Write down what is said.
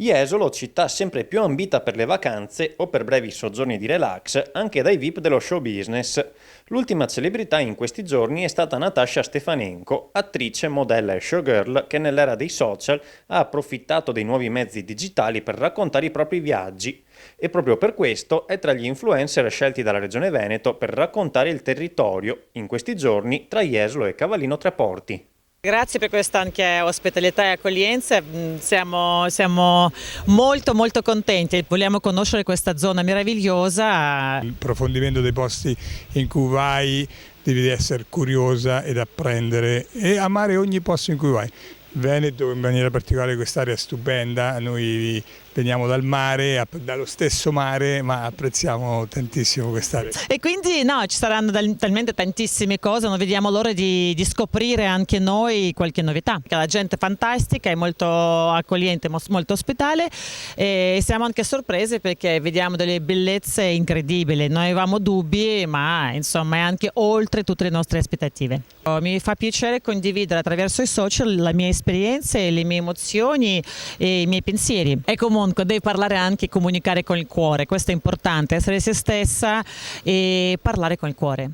Jesolo, città sempre più ambita per le vacanze o per brevi soggiorni di relax, anche dai VIP dello show business. L'ultima celebrità in questi giorni è stata Natasha Stefanenko, attrice, modella e showgirl che nell'era dei social ha approfittato dei nuovi mezzi digitali per raccontare i propri viaggi. E proprio per questo è tra gli influencer scelti dalla Regione Veneto per raccontare il territorio, in questi giorni tra Jesolo e Cavallino Treporti. Grazie per questa anche ospitalità e accoglienza, siamo molto contenti, vogliamo conoscere questa zona meravigliosa. Il approfondimento dei posti in cui vai devi essere curiosa ed apprendere e amare ogni posto in cui vai. Veneto in maniera particolare quest'area stupenda, noi veniamo dal mare, dallo stesso mare, ma apprezziamo tantissimo quest'area. E quindi no, ci saranno talmente tantissime cose, non vediamo l'ora di scoprire anche noi qualche novità. La gente è fantastica, è molto accogliente, molto ospitale e siamo anche sorprese perché vediamo delle bellezze incredibili. Noi avevamo dubbi, ma insomma è anche oltre tutte le nostre aspettative. Mi fa piacere condividere attraverso i social la mia esperienza, le mie emozioni e i miei pensieri. E comunque devi parlare anche e comunicare con il cuore, questo è importante, essere se stessa e parlare con il cuore.